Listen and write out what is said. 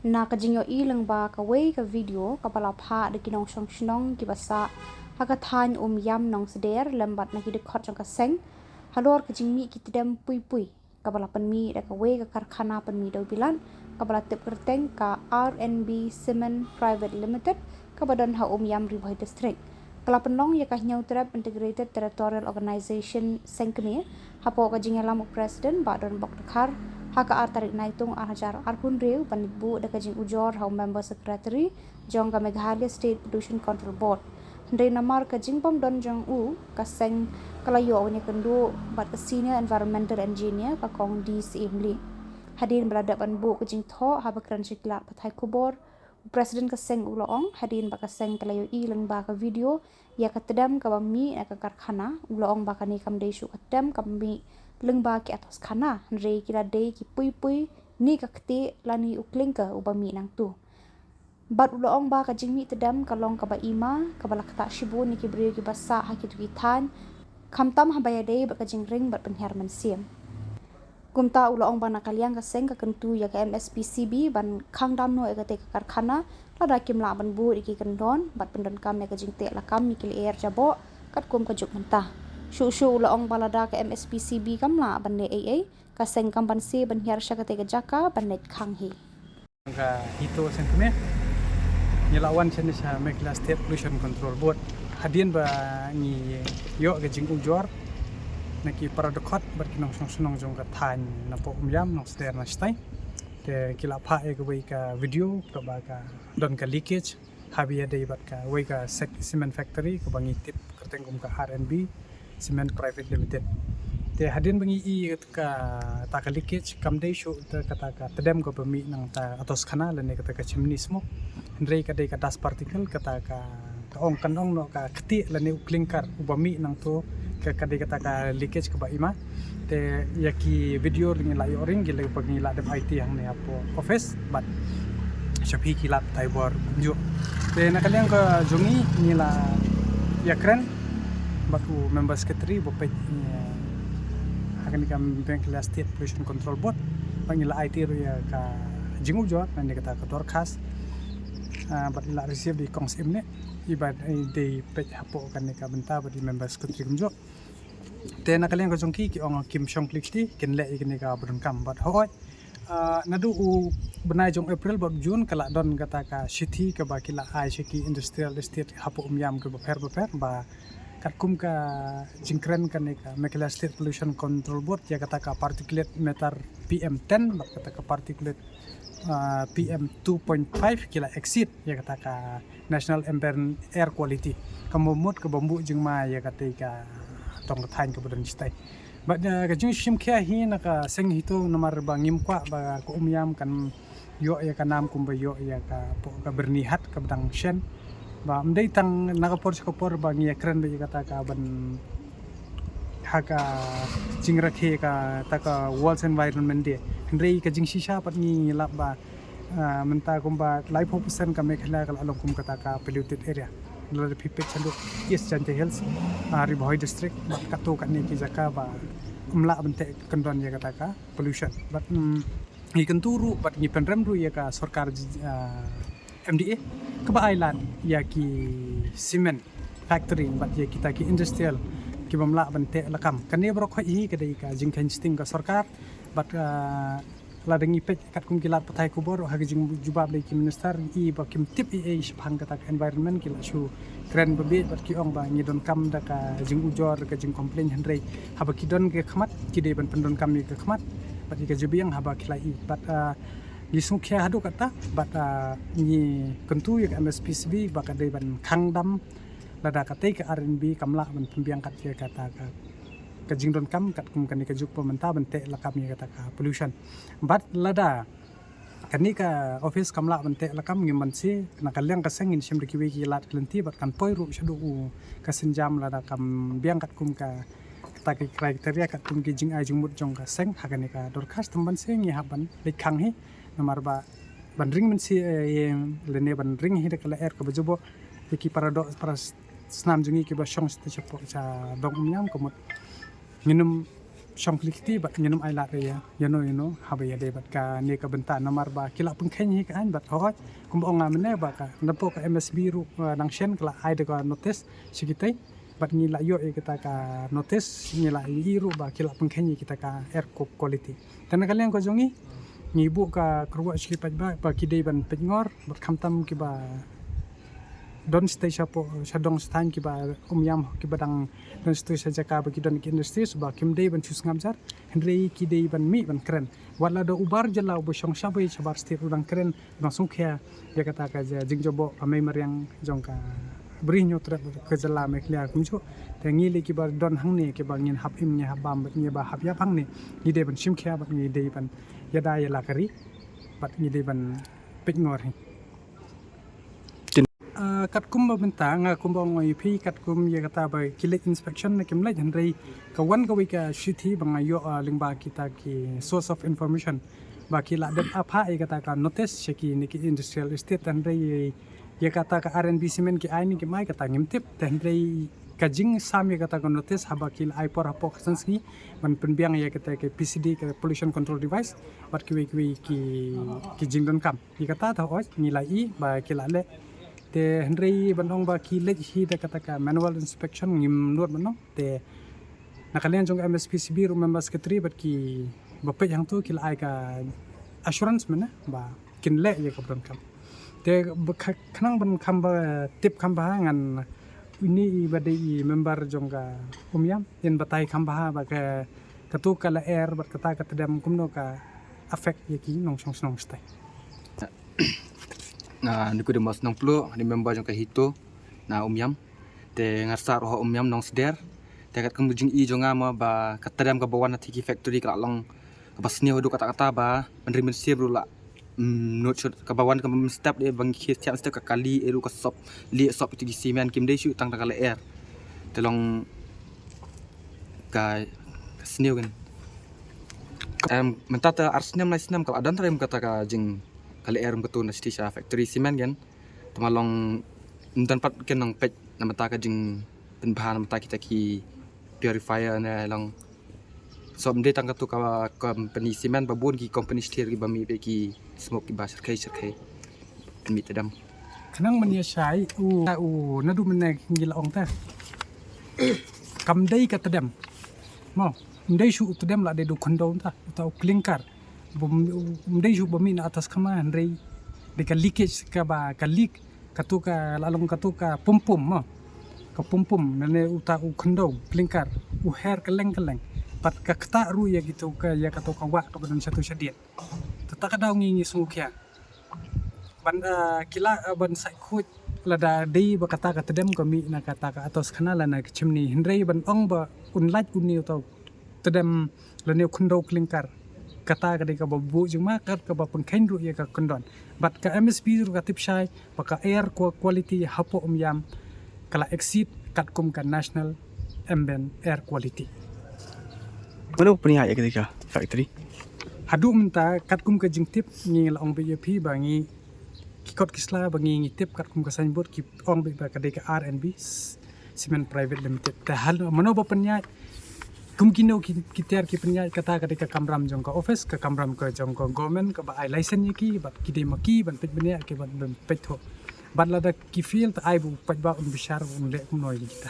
na kajinyo ilang ba kaway ka video kapala pha de kinong song shnong ki basa hagathan yam nong seder lambat na kidikot jong kaseng halor kajingmi kitidem pui kapala panmi da kaway ka karkhana panmi do bilan kapala tip kerteng ka RNB Cement Private Limited kabadan ha yam Ribhoi District kala penong ya kah nyau terap Integrated Territorial Organization sengkene hapo kajingalam president badon bok dekhar haka tarik naitung hajar arpun reu panibu da kajing ujor hau member secretary jong ka Meghalaya State Pollution Control Board ndai namar kajing pom don jong kaseng kalayo nya kendu bat ka senior environmental engineer ka kong DCMli hadin berada panbu kajing tho haba kran siklat pathai kubor Presiden kaseng uloong hadin bakaseng kalayo ilang ba ka video ya katedam ka bami ka karkhana uloong ba kani kam desu katedam kami lengba ki atas khana re kira de ki pui ni ka kte lani ukling ka ubami nang tu bat uloong ba ka jingmi tedam kalong ka ba ima ka balakta shibu ni ki bri ki basa ha ki tu ki than khamtam habaya de ba ka jingring bat penher mansiam kumta uloong ba nakaliang ka seng ka kentu ya ka MSPCB ban khangdam no ka te ka karkhana lada kimla ban bu iki kendon bat pendon kam ya ka jingte la kam ni kil air jabo kat kum ka juk mentah shu uloong balada ka MSPCB kamla ban ne AA ka seng kam ban se ban hiar sha ka te ka jaka ban net khang hi ka hito sengkeme nyelawan jenis Meghalaya State Pollution Control Board hadin ba ni yo ka jing ujor naki paradokot berkinong sonong jong ka than na po yam nong sder na stai te kila pha e ka ka video ka ba ka don ka leakage habia dei bat ka wei ka cement factory ka bangi tip kerteng kum ka RNB Cement Private Limited te hadin bangi I ka ta ka leakage kam dei shu ta kata ka tedem ko bami nang ta atos khana lene kata ka chimney smoke ndrei ka dei ka dust particle kata ka ong kanong no ka khti lene uklingkar ubami nang to ka kadai kata ka leakage ka ba ima te yaki video ring la yoring gile pagi la dem IT yang ne apo office but shapi kilat tai bor ju te nakaliang ka jongi ni la yakren batu member secretary bo pe akan kam Meghalaya State Pollution Control Board pangila IT ro ya ka jingu jo nan kata ka dorkas but ila receive di kongs imne ibad de pe hapo kan ka benta badi member secretary kumjo te nakaliang ko jongki ki ong Kim Shong Klikti ken le ikni ka brun kam bat hoi nadu u benai jong April bot June kala don kata ka city ka ba kila ai shiki industrial estate hapo yam ke beper ba katkum ka jingkren kan ka Meghalaya State Pollution Control Board ya kata ka particulate matter PM10 ba kata ka particulate PM 2.5 kila exit ya kata ka National Ambient Air Quality kamumut ke bambu jingma ya kata ka tong thain ke badan stai but ka jing shim kya hi na ka seng hito namar ba ngim kwa ba ko yam kan yo ya ka nam kum ba yo ya ka po ka bernihat ka badang shen ba mdei tang nakapor sa kapor ba ngi ekran ba kata ka ban haka jingrakhe ka ta ka walls environment de ndrei ka jing shisha pat ni lap ba menta kum ba life option ka Meghalaya ka along kum kata ka polluted area lor pipe chalu East Jante Hills Ribhoi District bat kato ka ni ki jaka ba umla bante kandon ya kata ka pollution but ni kenturu bat ni penrem ru ya ka sarkar MDA ka ba island ya ki cement factory bat ya kita ki industrial ki bamla bante lakam kani bro kho hi ka dei ka jingkhan sting ka sarkar bat la dengi pet kat kum kilat pathai kubor ha jing jubab le ki minister I ba kim tip I shphang kata environment kila shu kren babe bat ki ong ba ni don kam da ka jing ujor ka jing complain handrei ha ba ki don ke khmat ki de ban pendon kam ni ke khmat bat ka jubiang ha ba khilai bat ni sungkhya hadu kata bat ni kentu ya MSPCB ba ka de ban khangdam lada katai ka RNB kamla ban pembiang kat ke kata ka jingdon kam kat kum kan ka juk pementa bante lakam ni kata ka pollution but lada kani ka office kamla bante lakam ngi mansi nakaliang ka sengin sim rikiwi ki lat klenti bat kan poiru shadu ka senjam lada kam biang kat kum ka kata ki kriteria kat kum ki jing ai jingmut jong ka seng hakani ka dorkas temban seng ya haban lekhang hi namar ba ban ring mansi lene ban ring hi de kala air ka bajubo ki paradox paras snam jungi ki ba shong sta chapo cha dong nyam komut minum Shongklikti bat nyenum ai lat ya yano habaya de bat ka ne ka benta nomor ba kila pengkhen hi kan bat hot kum ong amne ba ka napo ka MSB ru nang shen kala ai de ka notice sikitai bat ni la yo kita ka notice ni la i ru ba kila pengkhen kita ka air quality tan kalian ko jongi ni bu ka kruwa sikit ba kidei ban pengor bat khamtam ki ba don stay sapo sadong stan ki ba yam ki badang don stay saja ka ba ki don ki industri ba kim dei ban chus ngamjar henry ki dei ban mi ban keren wala do ubar jala bo shong sabai sabar stir udang keren bang sungkhya ya kata ka jing jobo amai mariang jong ka bri nyotra ke jala me klia kumcho te ngili ki ba don hangni ki ba ngin hap im nya bam ni ba hap ya phangni ni dei ban simkhya ba ni dei ban yada ya lakari bat ni dei ban pekngor hi kat kum benta nga kum bang oi phi kat kum ye kata ba kilik inspection na kim lai henrei ka wan ka wi ka shithi bang yo lingba kita ki source of information ba kila dem apha e kata ka notice cheki ni ki industrial estate henrei ye kata ka RNB cement ki ai ni ki mai kata ngimtip henrei ka jing sam ye kata ka notice haba kil ai por hapo sanski ban penbiang ye kata ke PCD ke pollution control device bat ki ki jing don kam ye kata tha oi ni lai ba kila le te henry banong ba ki lej hi da kata ka manual inspection ngim nuat banong te nakalian jong MSPCB room member secretary bat ki bape yang tu kila ai ka assurance mana ba kin le ye ka bron kam te khanang ban kham ba tip kham ba ngan ini badai member jong ka umyam yen batai kham ba ba ka katu kala air bat kata dam kumno ka affect ye ki nong song stai na niku de mas nong plo ni member jong ka hito na umyam te ngarsa ro umyam nong sder te kat kum jing i jonga ma ba katadam ka bawan na tiki factory ka long ka basni hodu kata ba menerima sir la not shot ka bawan ka step de bang ki siap step ka kali eru ka sop li sop itu di semen kim de shu tang ta kala air te long ka sniu kan mentata arsnem na sinam ka adan tarem kata ka jing kali air betul na stisha factory cement kan temalong dan pat ken nang pet na mata ka jing penbahan mata kita ki purifier na long so mde tang tu ka company cement babun ki company stir ki bami be ki smoke ki basar kai sarkai mi tedam khanang mania shai u nadu mena ngila ong ta kam dei ka tedam mo ndai shu tedam la de du khondo ta tau klinkar mdei ju bami na atas kama henrei de ka leakage ka ba ka leak katuka lalong katuka pum mo ka pum nane uta u khndo klinkar u hair keleng pat ka kta ru ya gitu ka ya katuka wa ka badan satu syadiat tata ka daw ngi sungkya ban kila ban sai khut lada dei ba kata ka tedem kami na kata ka atas khanala na chimni henrei ban ong ba unlaj unni tau tedem lane khndo klinkar kata kadai ka babu juma kat ka bapun kain ru ya ka kondon bat ka MSP ru ka tipshai baka air quality hapo yam kala exceed kat kum ka national ambient air quality mana punya ya ketika factory hadu minta kat kum ka jingtip ni la ong BJP bangi kikot kisla bangi ngitip kat kum ka signboard ki ong ba kadai ka RNB Cement Private Limited ta hal mano ba penya kumkino kitar ki penya kata ketika kamram jong ka office ka kamram ka jong ka government ka ba ai license ki bat ki de maki ban pet benya ke ban pet tho bat la da ki field ai bu pet ba un bishar un le kun noi kita